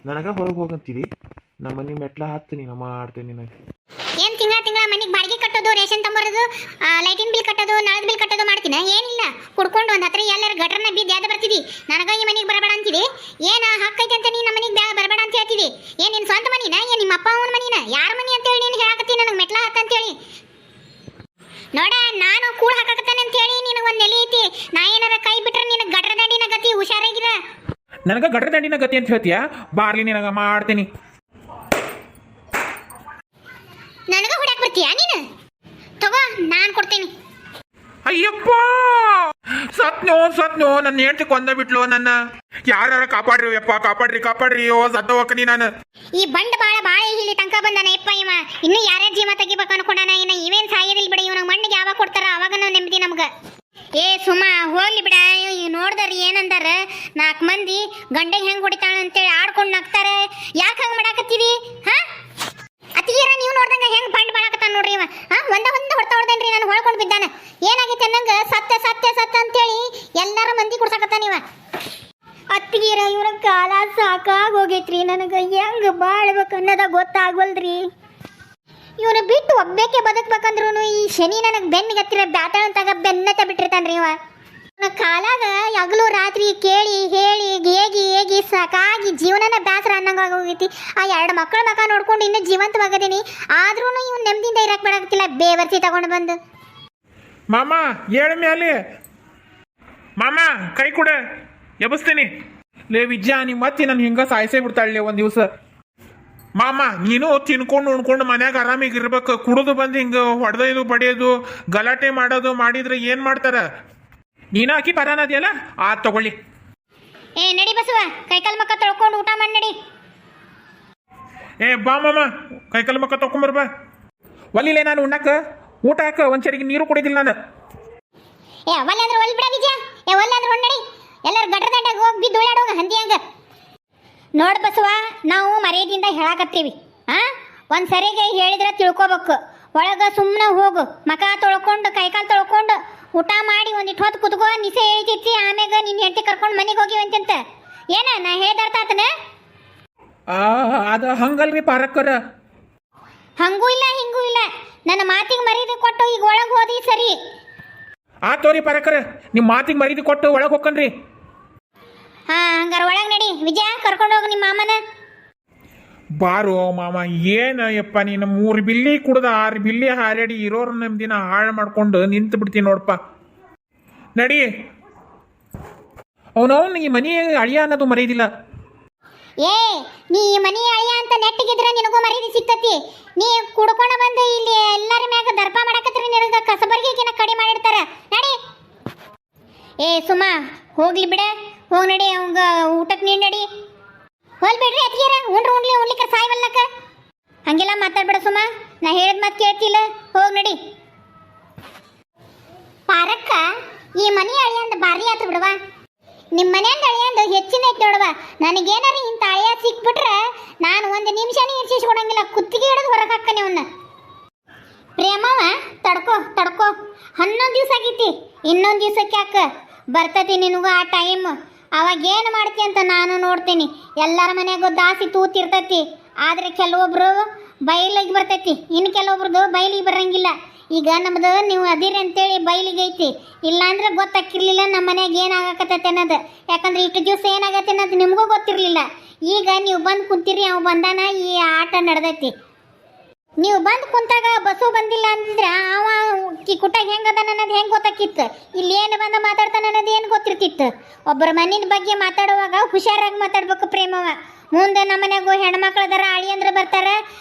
ನನಗೆ ಹೊರಗೆ ಹೋಗಂತೀರಿ. ನಮ್ಮ ಮನೆ ಮೆಟ್ಲ ಹತ್ತೀನಿ, ನಾ ಮಾಡ್ತೇನೆ ನಿನಗೆ. ಏನ್ ತಿಂಗಳ ತಿಂಗಳ ಮನೆಗೆ ಬಾಡಿಗೆ ಕಟ್ಟೋದು, ರೇಷನ್ ತಂಬರೋದು, ಲೈಟಿನ ಬಿಲ್ ಕಟ್ಟೋದು, ನಳದ ಬಿಲ್ ಕಟ್ಟೋದು ಮಾಡ್ತೀನ? ಏನಿಲ್ಲ, ಕುಡ್ಕೊಂಡು ಒಂದು ಹತ್ರ ಎಲ್ಲರ ಗಟ್ರನ ಬಿದ್ದು ಯಾವ್ದು ಬರ್ತಿದಿ, ನನಗ ಈ ಮನೆಗೆ ಬರಬೇಡ ಅಂತಿದಿ. ಏನ ಹಕ್ಕೈತೆ ಅಂತ ನೀನು ನಮ್ಮ ಮನೆಗೆ ಬರಬೇಡ ಅಂತ ಹೇಳ್ತಿದಿ? ಏನ್ ನಿನ್ ಸ್ವಂತ ಮನಿನ, ಏನ್ ನಿಮ್ಮ ಅಪ್ಪ ಅವನ ಮನಿನ? ಯಾರ ಮನಿ ಅಂತ ಹೇಳಿ ನೀನು ಹೇಳಕತ್ತಿ ನನಗೆ ಮೆಟ್ಲ ಹತ್ತ ಅಂತ ಹೇಳಿ? ನೋಡ, ನಾನು ಕೂಳ್ ಹಾಕಕತ್ತಾನೆ ಅಂತ ಹೇಳಿ ನಿನಗೆ ಒಂದು ನೆಲೆ ಐತಿ. ನಾ ಏನಾರ ಕೈ ಬಿಟ್ರೆ ನಿನಗೆ ಗಟ್ರ ದಂಡಿನ ಗತಿ, ಹುಷಾರಾಗಿರ. ನನಗೆ ಗಟ್ರ ದಂಡಿನ ಗತಿ ಅಂತ ಹೇಳ್ತೀಯಾ? ಬಾರ್ಲಿ ನಿನಗೆ ಮಾಡ್ತೀನಿ. ನನಗ ಹೊಡ್ಯಾಕ್ ಬರ್ತೀಯಾ ನೀನು? ತಗೋ, ನಾನು ಕೊಡ್ತೀನಿ. ಅಯ್ಯಪ್ಪ, ಸತ್ನೋ ನನ್ನ ಹೆಂಡತಿ ಕೊಂದ ಬಿಟ್ಲು. ನನ್ನ ಯಾರ ಕಾಪಾಡ್ರಿ ಯಪ್ಪ, ಕಾಪಾಡ್ರಿ. ಓ ಸತ್ತ ಹೋಗ್ತೀನಿ ನಾನು. ಈ ಬಂಡ ಬಾಳ ಇಲ್ಲಿ ತನಕ ಬಂದಾನ ಯಪ್ಪ ಇವ. ಇನ್ನು ಯಾರ್ಯಾರ ಜೀವ ತೆಗಿಬೇಕು ಅನ್ಕೊಂಡಾನ. ಇನ್ನ ಇವೇನ್ ಸಾಯೋದಿಲ್ಲ ಬಿಡ. ಇವ್ನ ಮಣ್ಣಿಗೆ ಯಾವಾಗ ಕೊಡ್ತಾರ ಅವಾಗ ನಾವು ನೆಮ್ಮದಿ ನಮ್ಗ. ಏ ಸುಮ್ಮ ಹೋಗ್ಲಿ ಬಿಡ. ನೋಡ್ದಾರ ಏನಂದಾರ, 4 ಮಂದಿ ಗಂಡೆಗೆ ಹೆಂಗ್ ಹೊಡಿತಾಳ ಅಂತೇಳಿ ಆಡ್ಕೊಂಡು ನಗ್ತಾರ. ಯಾಕೆ ಹಂಗ ಮಾಡಾಕತ್ತೀರಿ? ಹಾ, ಅತಿಗೀರ ನೀವು ನೋಡ್ದಂಗ ಹೆಂಗ್ ಬಂಡ್ ಬಾಳಕತ್ತಾನ ನೋಡ್ರಿ ಇವ. ಒಂದ ಹೊಡ್ತಾ ಹೊಡ್ದೇನ್ರಿ, ನಾನು ಹೊಳ್ಕೊಂಡು ಬಿದ್ದಾನ. ಏನಾಗೈತೆ ಅನ್ನಂಗ ಸತ್ತ ಅಂತೇಳಿ ಎಲ್ಲಾರ ಮಂದಿ ಕುಡ್ಸಾಕತ್ತಾನ ಇವ. ಅತ್ತಿಗೀರ ಇವ್ರ ಕಾಲ ಸಾಕಾಗಿ ಹೋಗೈತ್ರಿ. ನನಗೆ ಹೆಂಗ್ ಬಾಳ್ಬೇಕು ಅನ್ನೋದ ಗೊತ್ತಾಗವಲ್ರಿ. ಇವನು ಬಿಟ್ಟು ಒಬ್ಬೇಕೆ ಬದುಕ್ಬೇಕಂದ್ರು ಈ ಶನಿ ನನಗೆ ಬೆನ್ನಿಗೆ ಹತ್ತಿರ ಬ್ಯಾತಾಳ ಅಂತಾಗ ಬೆನ್ನತ್ತ ಬಿಟ್ಟಿರ್ತಾನ್ರಿ ಇವ. ನನ್ನ ಕಾಲಾಗ ಹಗಲು ರಾತ್ರಿ ಕೇಳಿ ಹೇಳಿ ಏಗಿ ಸಾಕಾಗಿ ಜೀವನನ ಬೇಸರ ಅನ್ನಂಗ ಹೋಗೈತಿ. ಆ 2 ಮಕ್ಕಳ ಮಕ ನೋಡ್ಕೊಂಡು ಇನ್ನೂ ಜೀವಂತವಾಗದೀನಿ. ಆದ್ರೂ ಇವ್ನು ನೆಮ್ಮದಿಯಿಂದ ಇರಕ್ ಬಿಡಾಕತ್ತಿಲ್ಲ, ಬೇವರ್ಸಿ ತಗೊಂಡು ಬಂದು. ಮಾಮ ಹೇಳ ಮೇಲೆ ಮಾಮ ಕೈ ಕೊಡ, ಎಬ್ಬಿಸ್ತೀನಿ. ಲೇ ವಿದ್ಯಾ, ನಿಮ್ಮ ಮತ್ತೆ ನಾನು ಹಿಂಗ ಸಾಯಿಸೇ ಬಿಡ್ತಾಳೆ ಒಂದು ದಿವಸ. ಮಾಮ ನೀನು ತಿನ್ಕೊಂಡು ಉಣ್ಕೊಂಡು ಮನ್ಯಾಗ ಆರಾಮಿಗೆ ಇರ್ಬೇಕು. ಕುಡಿದು ಬಂದು ಹಿಂಗೆ ಹೊಡೆದೊಯ್ದು ಬಡಿಯೋದು ಗಲಾಟೆ ಮಾಡೋದು ಮಾಡಿದ್ರೆ ಏನು ಮಾಡ್ತಾರ? ನೀನು ಹಾಕಿ ಬರಾನದಿಯಲ್ಲ, ತಗೊಳ್ಳಿ. ಏ ನಡಿ ಬಸವ, ಕೈಕಾಲು ಮಕ್ಕ ತೊಳ್ಕೊಂಡು ಊಟ ಮಾಡಿ ನಡಿ. ಏ ಬಾ ಮಾಮ, ಕೈಕಾಲು ಮಕ್ಕ ತೊಗೊಂಬರ್ ಬಾ. ಒಲ್ಲಿಲೆ ನಾನು ಉಣ್ಣಕ್ಕ ಊಟ ಹಾಕ, ಒಂದ್ಸರಿಗೆ ನೀರು ಕುಡಿದಿಲ್ಲ ನಾನು. ಏ ಒಲ್ಲೆ ಒಲ್ ಬಿಡ ವಿಜಯ. ಏ ಒಲ್ಲೆ ಹೊಂಡ್ ನಡಿ. ಎಲ್ಲರೂ ಗಟ್ರ ದಂಡಾಗ ಹೋಗಿ ಬಿದ್ದು ಓಡಾಡೋಗ ಹಂದಿ ಹಂಗ. ನೋಡ್ ಬಸವ, ನಾವು ಮರ್ಯಾದಿಂದ ಹೇಳಾಕತ್ತೀವಿ. ಒಂದ್ ಸರಿಗೆ ಹೇಳಿದ್ರೆ ತಿಳ್ಕೊಬೇಕು. ಒಳಗ ಸುಮ್ಮನೆ ಹೋಗು, ಮಕ ತೊಳ್ಕೊಂಡು ಕೈಕಾಲು ತೊಳ್ಕೊಂಡು ಊಟ ಮಾಡಿ ಒಂದಿಟ್ಟು ಹೊತ್ತು ಕುತ್ಕೋ. ನಿಸೆ ಹೇಳ್ತೈತಿ, ಆಮ್ಯಾಗ ನಿನ್ನ ಹೆಂಡತಿ ಕರ್ಕೊಂಡು ಮನೆಗೆ ಹೋಗಿವಂತ. ಏನ ನಾ ಹೇಳ್ದಾರ್ತಾತನ? ಅದು ಹಂಗಲ್ರಿ ಪಾರಕ್ಕರ. ಹಂಗೂ ಇಲ್ಲ ಹಿಂಗೂ ಇಲ್ಲ. ನನ್ನ ಮಾತಿಗೆ ಮರ್ಯಾದೆ ಕೊಟ್ಟು ಈಗ ಒಳಗೆ ಹೋದಿ ಸರಿ. ತೋರಿ ಪಾರಕ್ಕರ, ನಿಮ್ಮ ಮಾತಿಗೆ ಮರ್ಯಾದೆ ಕೊಟ್ಟು ಒಳಗೆ ಹೋಗ್ಕನ್ರಿ. ಹಂಗಾರ ಒಳಗೆ ನಡಿ ವಿಜಯ, ಕರ್ಕೊಂಡು ಹೋಗು ನಿಮ್ಮ ಮಾಮನ. ಬಾರೋ ಮಾಮ, ಏನಯ್ಯಪ್ಪ ನೀನು 3 ಬಿಲ್ಲಿ ಕುಡ್ದ 6 ಬಿಲ್ಲಿ ಹಾರಾಡಿ ಇರೋರು ನಮ್ಮ ದಿನ ಹಾಳು ಮಾಡ್ಕೊಂಡು ನಿಂತು ಬಿಡ್ತೀನಿ ನೋಡಪ್ಪ. ನಡಿ. ಅವನವನು ಈ ಮನೆ ಅಳಿಯ ಅನ್ನೋದು ಮರೆಯೋದಿಲ್ಲ. ಏ ನೀ ಮನಿ ಅಳಿಯ ಅಂತ ನೆಟ್ಟಿಗಿದ್ರೆ ನಿನಗೂ ಮರ್ಯಾದೆ ಸಿಗ್ತತಿ. ನೀ ಕುಡ್ಕೊಂಡು ಬಂದು ಇಲ್ಲಿ ಎಲ್ಲರ ಮ್ಯಾಗ ದರ್ಪ ಮಾಡಕತ್ರಿ, ನಿನಗ ಕಸಬರ್ಗಿನ ಕಡಿ ಮಾಡಿಡ್ತಾರ. ನಡಿ. ಏ ಸುಮ್ಮ ಹೋಗ್ಲಿ ಬಿಡ, ಹೋಗಿ ನಡಿ. ಅವಂಗ ಊಟಕ್ಕೆ ನೀನು ನಡಿ. ಹೋಲ್ ಬಿಡ್ರಿ ಅತ್ತಿಗೆರ, ಉಣ್ಲಿಕ್ಕೆ ಸಾಯ್ವಲ್ಲಕ್ಕ. ಹಂಗೆಲ್ಲ ಮಾತಾಡ್ಬೇಡ ಸುಮ್ಮ, ನಾ ಹೇಳಿದ ಮಾತು ಕೇಳ್ತಿಲ್ಲ. ಹೋಗಿ ನಡಿ. ಪಾರಕ್ಕ, ಈ ಮನಿ ಅಳಿಯಂದು ಭಾರಿ ಆತು ಬಿಡವ. ನಿಮ್ಮ ಮನೆಯಂದ ಅಳಿಯಂದು ಹೆಚ್ಚಿನ ಐತಿ ನೋಡವ. ನನಗೇನಾರ ಇಂಥ ಅಳಿಯ ಸಿಕ್ಬಿಟ್ರೆ ನಾನು 1 ನಿಮಿಷನೇ ಇರ್ಸಿಸ್ಕೊಡಂಗಿಲ್ಲ, ಕುತ್ತಿಗೆ ಹಿಡಿದು ಹೊರಗೆ ಹಾಕ್ತಾನೆ ಅವನ್ನ. ಪ್ರೇಮವ ತಡ್ಕೋ 11 ದಿವಸ ಆಗೈತಿ. ಇನ್ನೊಂದು ದಿವ್ಸಕ್ಕೆ ಯಾಕ ಬರ್ತತಿ ನಿನಗೂ ಆ ಟೈಮ್. ಅವಾಗ ಏನು ಮಾಡ್ತಿ ಅಂತ ನಾನು ನೋಡ್ತೀನಿ. ಎಲ್ಲರ ಮನೆಯಾಗೂ ದಾಸಿ ತೂತಿರ್ತೈತಿ. ಆದರೆ ಕೆಲವೊಬ್ರು ಬಯಲಿಗೆ ಬರ್ತೈತಿ, ಇನ್ನು ಕೆಲವೊಬ್ರದ್ದು ಬಯಲಿಗೆ ಬರಂಗಿಲ್ಲ. ಈಗ ನಮ್ದು ನೀವು ಅದಿರಿ ಅಂತೇಳಿ ಬಯಲಿಗೆ ಐತಿ, ಇಲ್ಲಾಂದ್ರೆ ಗೊತ್ತಾಕಿರ್ಲಿಲ್ಲ ನಮ್ಮ ಮನೆಯಾಗ ಏನಾಗಕತ್ತೈತೆ ಅನ್ನೋದು. ಯಾಕಂದ್ರೆ ಇಷ್ಟು ದಿವಸ ಏನಾಗತ್ತೆ ಅನ್ನೋದು ನಿಮಗೂ ಗೊತ್ತಿರಲಿಲ್ಲ. ಈಗ ನೀವು ಬಂದು ಕುಂತೀರಿ, ಅವ ಬಂದಾನ, ಈ ಆಟ ನಡೆದೈತಿ. ನೀವು ಬಂದು ಕುಂತಾಗ ಬಸ್ಸು ಬಂದಿಲ್ಲ ಅಂದ್ರೆ ಅವ ಕುಟ್ಟಾಗ ಹೆಂಗದಾನ ಅನ್ನೋದು ಹೆಂಗೆ ಗೊತ್ತಾಕಿತ್ತು? ಇಲ್ಲಿ ಏನು ಬಂದು ಮಾತಾಡ್ತಾನೆ ಅನ್ನೋದು ಏನು ಗೊತ್ತಿರ್ತಿತ್ತು? ಒಬ್ಬರ ಮನಿನ ಬಗ್ಗೆ ಮಾತಾಡುವಾಗ ಹುಷಾರಾಗಿ ಮಾತಾಡ್ಬೇಕು ಪ್ರೇಮವ. ಮುಂದೆ ನಮ್ಮ ಮನೆಗೂ ಹೆಣ್ಮಕ್ಳದಾರ, ಅಳಿಯಂದ್ರೆ ಬರ್ತಾರೆ,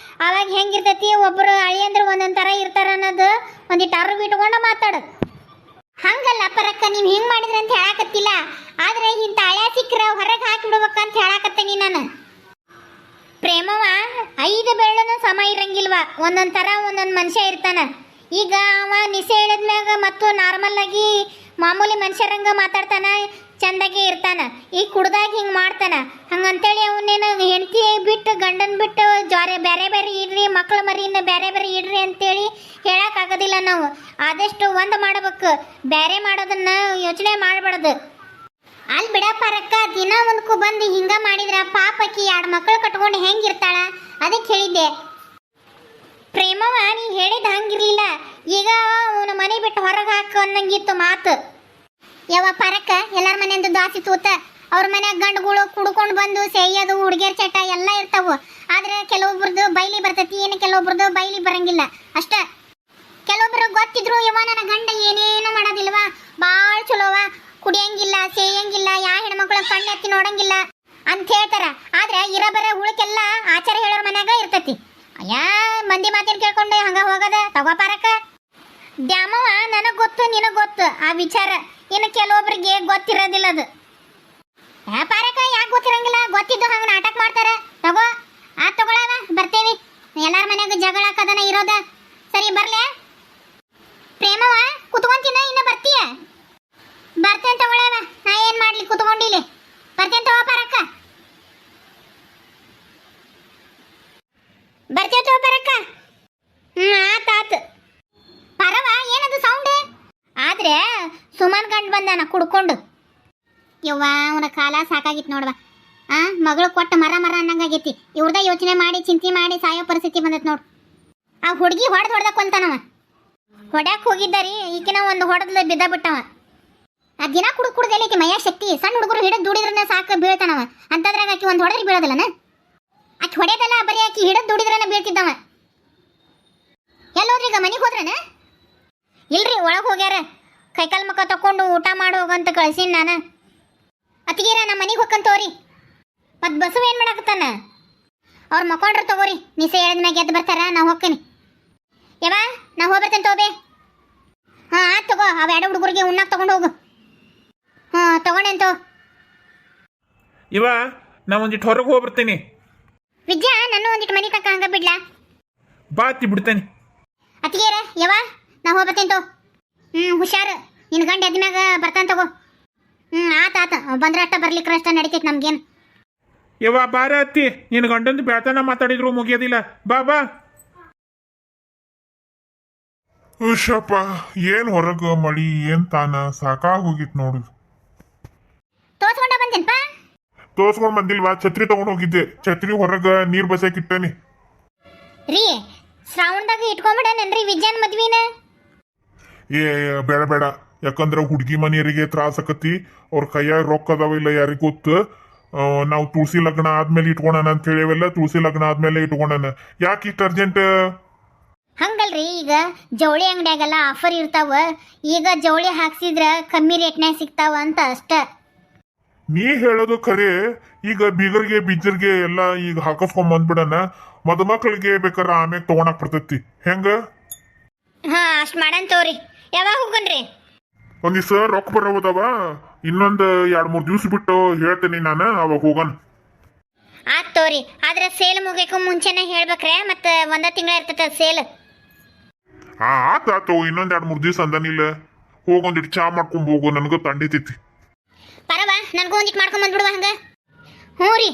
ಅವಾಗ ಹೆಂಗಿರ್ತೈತಿ? ಒಬ್ಬರು ಅಳಿಯಂದ್ರೆ ಒಂದೊಂದು ಥರ ಇರ್ತಾರ ಅನ್ನೋದು ಒಂದಿಟ್ಟು ಅರಿವು ಇಟ್ಕೊಂಡು ಮಾತಾಡು. ಹಂಗಲ್ಲ ಪರಕ್ಕ, ನೀವು ಹಿಂಗೆ ಮಾಡಿದ್ರಿ ಅಂತ ಹೇಳಕತ್ತಿಲ್ಲ. ಆದರೆ ಇಂಥ ಹಳೆ ಸಿಕ್ಕರೆ ಹೊರಗೆ ಹಾಕಿಬಿಡ್ಬೇಕಂತ ಹೇಳಕತ್ತೀನಿ ನಾನು. ಪ್ರೇಮವ 5 ಬೆರಳೂ ಸಮ ಇರಂಗಿಲ್ವ. ಒಂದೊಂದು ಥರ ಒಂದೊಂದು ಮನುಷ್ಯ ಇರ್ತಾನ. ಈಗ ಅವ ನಿಸೆ ಹೇಳಿದ್ಮ್ಯಾಗ ಮತ್ತು ನಾರ್ಮಲ್ ಆಗಿ ಮಾಮೂಲಿ ಮನುಷ್ಯರಂಗ ಮಾತಾಡ್ತಾನ, ಚಂದಾಗಿ ಇರ್ತಾನ. ಈಗ ಕುಡ್ದಾಗ ಹಿಂಗೆ ಮಾಡ್ತಾನ. ಹಂಗಂತೇಳಿ ಅವನೇನು ಹೆಂಡತಿ ಬಿಟ್ಟು ಗಂಡನ ಬಿಟ್ಟು ಬೇರೆ ಇಡ್ರಿ, ಮಕ್ಳ ಮರಿಯಿಂದ ಬೇರೆ ಇಡ್ರಿ ಅಂತೇಳಿ ಹೇಳೋಕ್ಕಾಗೋದಿಲ್ಲ. ನಾವು ಆದಷ್ಟು ಒಂದು ಮಾಡಬೇಕು, ಬೇರೆ ಮಾಡೋದನ್ನ ಯೋಚನೆ ಮಾಡಬಾರ್ದು. ಅಲ್ಲಿ ಬಿಡಪ್ಪ ರಕ್ಕ ದಿನ ಒಂದ್ಕು ಬಂದು ಹಿಂಗ ಮಾಡಿದ್ರ ಪಾಪಕ್ಕಿ 2 ಮಕ್ಕಳು ಕಟ್ಕೊಂಡು ಹೆಂಗಿರ್ತಾಳ ಅದಕ್ಕೆ ಹೇಳಿದ್ದೆ. ಪ್ರೇಮವ ನೀ ಹೇಳಿದ ಹಂಗಿರ್ಲಿಲ್ಲ, ಈಗ ಅವನ ಮನೆ ಬಿಟ್ಟು ಹೊರಗೆ ಹಾಕ ಅನ್ನಂಗಿತ್ತು ಮಾತು. ಯಾವ ಪರಕ್ಕ ಎಲ್ಲಾರ ಮನೆಯಿಂದ ದಾಸಿ ತೂತ ಅವ್ರ ಮನ್ಯಾಗ ಗಂಡುಗಳು ಕುಡ್ಕೊಂಡು ಬಂದು ಸೇಯೋದು ಹುಡುಗಿಯರ್ ಚಟ ಎಲ್ಲ ಇರ್ತಾವು. ಆದ್ರೆ ಕೆಲವೊಬ್ರದ್ದು ಬೈಲಿ ಬರ್ತೈತಿ, ಏನು ಕೆಲವೊಬ್ರದ್ದು ಬೈಲಿ ಬರಂಗಿಲ್ಲ ಅಷ್ಟ. ಕೆಲವೊಬ್ರು ಗೊತ್ತಿದ್ರು ಇವ ನನ್ನ ಗಂಡ ಏನೇನು ಮಾಡೋದಿಲ್ವಾ, ಭಾಳ ಚಲೋವ, ಕುಡಿಯಂಗಿಲ್ಲ ಸೇಯಂಗಿಲ್ಲ, ಯಾ ಹೆಣ್ಮಕ್ಳ ಕಣ್ಣೆತ್ತಿ ನೋಡಂಗಿಲ್ಲ ಅಂತ ಹೇಳ್ತಾರ. ಆದ್ರೆ ಇರಬರ ಉಳಕೆಲ್ಲ ಆಚಾರ ಹೇಳೋರ್ ಮನ್ಯಾಗ ಇರ್ತೈತಿ. ಅಯ್ಯಾ ಮಂದಿ ಮಾತೇನು ಕೇಳ್ಕೊಂಡು ಹಂಗ ಹೋಗದ ತಗೋ ಪಾರಕ್ಕ. ದ್ಯಾಮವ್ವ ನನಗ್ ಗೊತ್ತು ನಿನಗ್ ಗೊತ್ತು ಆ ವಿಚಾರ, ಇನ್ನು ಕೆಲವೊಬ್ರಿಗೆ ಗೊತ್ತಿರೋದಿಲ್ಲ ಅದು. ಪಾರಕ್ಕ ಯಾಕೆ ಗೊತ್ತಿರಂಗಿಲ್ಲ, ಗೊತ್ತಿದ್ದು ಹಂಗ ನಾಟಕ ಮಾಡ್ತಾರ. ತಗೋ ತಗೊಳವ ಬರ್ತೇವಿ, ಎಲ್ಲಾರ ಮನ್ಯಾಗ ಜಗಳ ಕದನ ಇರೋದ. ಸರಿ ಬರ್ಲೆ ಪ್ರೇಮವ, ಕುತ್ಕೊಂತಿನ ಇನ್ನ ಬರ್ತೀಯ? ಬರ್ತೇನೆ ತಗೊಳವ, ನಾ ಏನ್ ಮಾಡ್ಲಿ ಕುತ್ಕೊಂಡಿಲಿ, ಬರ್ತೇನೆ ತಗೋ ಪಾರಕ್ಕ. ಬರ್ತೇವೆ ತಗೋ ಪಾರಕ್ಕ. ಆತಾತು ಪರವ, ಏನದು ಸೌಂಡ್? ಆದ್ರೆ ಸುಮನ್ ಗಂಡು ಬಂದಾನ ಕುಡ್ಕೊಂಡು. ಯವ್ವ ಅವನ ಕಾಲ ಸಾಕಾಗಿತ್ತು ನೋಡ್ವಾ. ಮಗಳು ಕೊಟ್ಟ ಮರ ಅನ್ನಂಗಾಗೈತಿ. ಇವ್ರದ ಯೋಚನೆ ಮಾಡಿ ಚಿಂತೆ ಮಾಡಿ ಸಾಯೋ ಪರಿಸ್ಥಿತಿ ಬಂದೈತಿ ನೋಡು. ಆ ಹುಡುಗಿ ಹೊಡೆದ ಕೊಂತಾನವ. ಹೊಡ್ಯಾಕ್ ಹೋಗಿದ್ದಾರಿ, ಈಕಿನ ಒಂದು ಹೊಡೆದ್ಲ ಬಿದ್ದ ಬಿಟ್ಟವ. ಆ ದಿನ ಕುಡ್ದು ಎಲ್ಲೈತಿ ಮೈಯ ಶಕ್ತಿ. ಸಣ್ಣ ಹುಡುಗರು ಹಿಡಿದು ದುಡಿದ್ರನ್ನ ಸಾಕು ಬೀಳ್ತಾನವ. ಅಂತದ್ರಾಗ ಆಕಿ ಒಂದು ಹೊಡೆದ್ರಿ ಬೀಳೋದಿಲ್ಲನ? ಆಕಿ ಹೊಡೆದಲ್ಲ, ಬರೀ ಆಕಿ ಹಿಡಿದು ದುಡಿದ್ರನ್ನ ಬೀಳ್ತಿದ್ದವ. ಎಲ್ಲೋದ್ರೀಗ ಮನೆಗೆ ಹೋದ್ರನ? ಇಲ್ರಿ, ಒಳಗೆ ಹೋಗ್ಯಾರ. ಕೈಕಾಲು ಮುಖ ತಕೊಂಡು ಊಟ ಮಾಡಿ ಹೋಗಂತ ಕಳ್ಸೀನಿ ನಾನು. ಅತ್ತಿಗೀರ ನಮ್ಮ ಮನೆಗೆ ಹೋಗ್ಕಂತವ್ರಿ. ಮತ್ತು ಬಸವ ಏನು ಮಾಡಾಕತ್ತಾನ? ಅವ್ರು ಮಕ್ಕೊಂಡ್ರು ತಗೋರಿ, ನಿಸೆ ಹೇಳಿದ್ಮ್ಯಾಗ ಎದ್ದು ಬರ್ತಾರ, ನಾ ಹೋಗ್ತೀನಿ. ಯವ್ವ ನಾ ಹೋಗ್ಬರ್ತೇನೆ ತಗೋಬೇ. ಆಯ್ತು ತಗೋ, ಅವ 2 ಹುಡುಗರಿಗೆ ಉಣ್ಣಾಕ ತಗೊಂಡು ಹೋಗು. ತಗೊಂಡೇಂತೋ. ಇವ ನಾ ಒಂದಿಟ್ಟು ಹೊರಗೆ ಹೋಗ್ಬರ್ತೀನಿ. ವಿದ್ಯಾ ನನ್ನ ಒಂದಿಟ್ಟು ಮನೆ ತಕ್ಕ ಹಂಗ ಬಿಡ್ಲಾ? ಬಾತಿ ಬಿಡ್ತೇನೆ. ಅತ್ತಿಗೇರ ಯವ್ವ ನಾ ಹೋಗ್ಬರ್ತೇನೆ ತೋ. ಹುಷಾರು, ನಿನ್ನ ಗಂಡ ಎದ್ಮ್ಯಾಗ ಬರ್ತಾನೆ ತಗೋ. ಆತ ಬಂದ್ರೆ ಅಷ್ಟ ಬರ್ಲಿಕ್ರ ಅಷ್ಟ ನಡಿತೈತಿ ನಮ್ಗೇನು. ಯವ್ವ ಬಾರ ಅತ್ತಿ, ನಿನ್ನ ಗಂಡಂದು ಬೆಳತನ ಮಾತಾಡಿದ್ರು ಮುಗಿಯೋದಿಲ್ಲ. ಬಾ ಬಾ. ಶಪ್ಪ, ಏನ್ ಹೊರಗ ಮಳಿ ಏನ್ ತಾನ ಸಾಕಾಗೋಗಿತ್ ನೋಡು. ತೋರ್ಸ್ಕೊಂಡ ಬಂದೇನ್ಪಾ? ತೋರ್ಸ್ಕೊಂಡ್ ಬಂದಿಲ್ವಾ? ಛತ್ರಿ ತಗೊಂಡ್ ಹೋಗಿದ್ದೆ. ಛತ್ರಿ ಹೊರಗ ನೀರ್ ಬಸಕ್ ಇಟ್ಟನಿ. ರೀ ಶ್ರಾವಣದಾಗ ಇಟ್ಕೊಂಡ್ಬಿಡನೇನ್ರಿ ವಿಜ್ಞಾನ ಮದ್ವಿನ? ಏ ಬೇಡ ಬೇಡ, ಯಾಕಂದ್ರ ಹುಡುಗಿ ಮನೆಯವರಿಗೆ ತ್ರಾಸ ಆಕತಿ. ಅವ್ರ ಕೈಯಾಗ ರೊಕ್ಕ ಅದಾವ ಇಲ್ಲ ಯಾರಿಗ ಗೊತ್ತು. ನಾವು ತುಳಸಿ ಲಗ್ನ ಆದ್ಮೇಲೆ ಇಟ್ಕೊಳಣ ಅಂತ ಹೇಳಿವೆಲ್ಲ, ತುಳಸಿ ಲಗ್ನ ಆದ್ಮೇಲೆ ಇಟ್ಕೊಳಣ. ಯಾಕೆ ಇಷ್ಟು ಅರ್ಜೆಂಟ್? ಹಂಗಲ್ರಿ, ಈಗ ಜವಳಿ ಅಂಗಡಿಯಾಗೆಲ್ಲ ಆಫರ್ ಇರ್ತಾವ. ಈಗ ಜವಳಿ ಹಾಕ್ಸಿದ್ರ ಕಮ್ಮಿ ರೇಟ್ನ್ಯಾಗ ಸಿಗ್ತಾವ ಅಂತ ಅಷ್ಟ. ನೀ ಹೇಳೋದು ಖರೆ. ಈಗ ಬೀಗರ್ಗೆ ಬಿಜ್ಜರ್ಗೆ ಎಲ್ಲ ಈಗ ಹಾಕಸ್ಕೊಂಡ್ ಬಂದ್ಬಿಡಣ. ಮದುಮಕ್ಳಿಗೆ ಬೇಕಾರ ಆಮ್ಯಾಗ ತಗೊಳಕ್ ಬರ್ತೈತಿ. ಹೆಂಗ? ಅಷ್ಟ್ ಮಾಡನ್ ತೋರಿ. ಯಾವಾಗ ಹೋಗನ್ರಿ? ಒಂದಿವ್ಸ ರೊಕ್ಕ ಬರೋದವ, ಇನ್ನೊಂದು 2-3 ದಿವ್ಸ ಬಿಟ್ಟು ಹೇಳ್ತೇನೆ ನಾನು, ಅವಾಗ ಹೋಗನ್. ಆತ್ ತೋರಿ, ಆದ್ರೆ ಸೇಲ್ ಮುಗಿಯಕ್ಕೂ ಮುಂಚೆನೆ ಹೇಳ್ಬೇಕ್ರೆ, ಮತ್ತೆ 1 ತಿಂಗಳ ಇರ್ತೈತೆ ಸೇಲ್. ಆತಾತು, ಇನ್ನೊಂದ್ 2-3 ದಿವ್ಸ ಅಂದನಿಲ್ಲ. ಹೋಗೊಂದಿಟ್ಟು ಚಾ ಮಾಡ್ಕೊಂಡ್ ಹೋಗು, ನನಗೂ ತಂಡಿತೈತಿ. ಪರವಾ, ನನಗೂ ಒಂದಿಟ್ಟು ಮಾಡ್ಕೊಂಡ್ ಬಂದ್ಬಿಡುವ ಹಂಗ. ಹ್ಞೂ ರೀ.